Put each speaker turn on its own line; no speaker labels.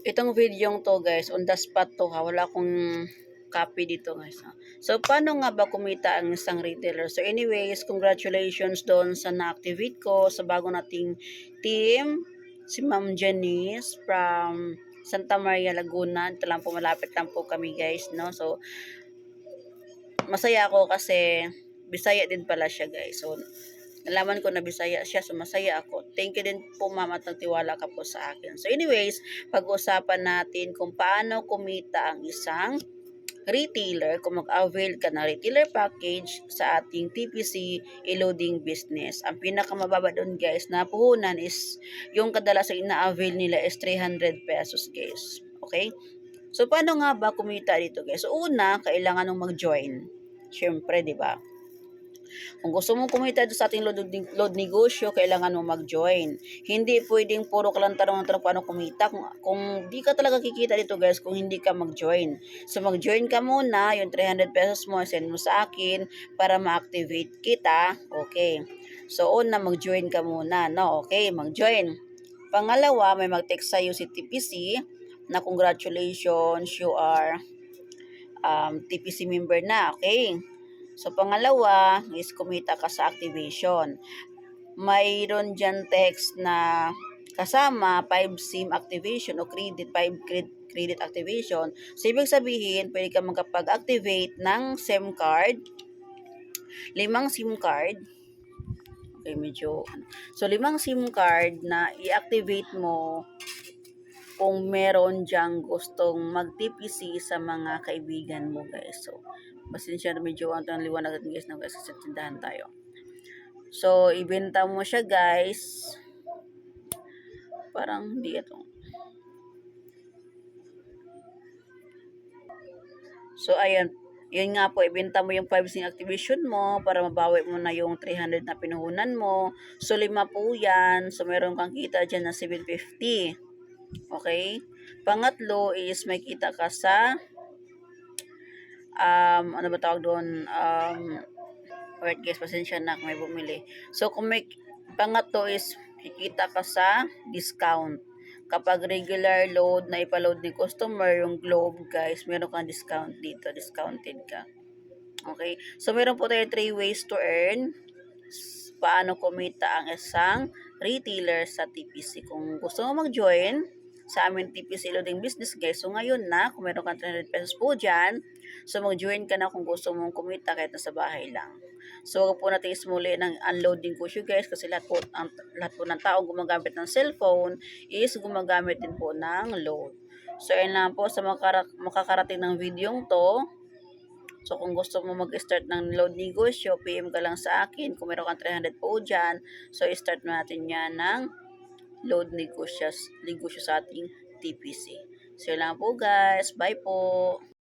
Itong video to guys, on the spot to ha, wala akong copy dito guys. Ha. So, paano nga ba kumita ang isang retailer? So, anyways, congratulations doon sa na-activate ko sa bago nating team, si Ma'am Janice from Santa Maria, Laguna. Ito lang po, malapit lang po kami guys, no? So, masaya ako kasi Bisaya din pala siya guys. So, nalaman ko na Bisaya siya, so masaya ako. Thank you din po mama at nagtiwala ka po sa akin. So anyways, pag-usapan natin kung paano kumita ang isang retailer kung mag-avail ka ng retailer package sa ating TPC e-loading business. Ang pinakamababa doon guys na puhunan is yung kadalasan ina-avail nila is 300 pesos guys. Okay? So paano nga ba kumita dito guys? So una, kailangan nung mag-join. Siyempre, di ba? Kung gusto mong kumita sa ating load negosyo, kailangan mo mag-join. Hindi pwedeng puro ka lang tanong paano kumita. Kung di ka talaga kikita dito guys, kung hindi ka mag-join. So mag-join ka muna, yung 300 pesos mo, send mo sa akin para ma-activate kita. Okay. So una, mag-join ka muna. No? Okay, mag-join. Pangalawa, may mag-text sa'yo si TPC na congratulations, you are TPC member na. Okay. So, pangalawa is kumita ka sa activation. Mayroon dyan text na kasama 5 SIM activation o 5 credit activation. So, ibig sabihin, pwede ka magkapag-activate ng SIM card, 5 SIM card. Okay, medyo. So, 5 SIM card na i-activate mo kung meron dyang gustong mag-TPC sa mga kaibigan mo guys. So, pasensya na medyo ang liwanag guys na guys kasi tindahan tayo. So, ibenta mo siya guys. Parang hindi ito. So, ayan. Yun nga po, ibenta mo yung 5 SIM activation mo para mabawi mo na yung 300 na pinuhunan mo. So, 5 po yan. So, meron kang kita dyan na 750. Okay? Pangatlo is may kita ka sa ano ba tawag doon? Wait guys, pasensya na kung may bumili. So, kung may pangatlo is kikita ka sa discount. Kapag regular load na ipaload ni customer yung Globe, guys, meron kang discount dito. Discounted ka. Okay? So, meron po tayo 3 ways to earn. Paano kumita ang isang retailer sa TPC. Kung gusto mo mag-join sa amin TPC loading business guys, so ngayon na, kung meron kang 300 pesos po dyan, so mag-join ka na kung gusto mong kumita kahit nasa bahay lang. So wag po natin ismuli ng unloading ko guys kasi lahat po ng tao gumagamit ng cellphone is gumagamit din po ng load. So ayun lang po sa makakarating ng video to. So, kung gusto mo mag-start ng load negosyo, PM ka lang sa akin. Kung meron kang 300 po dyan, so start natin yan ng load negosyo sa ating TPC. So, yun lang po guys. Bye po.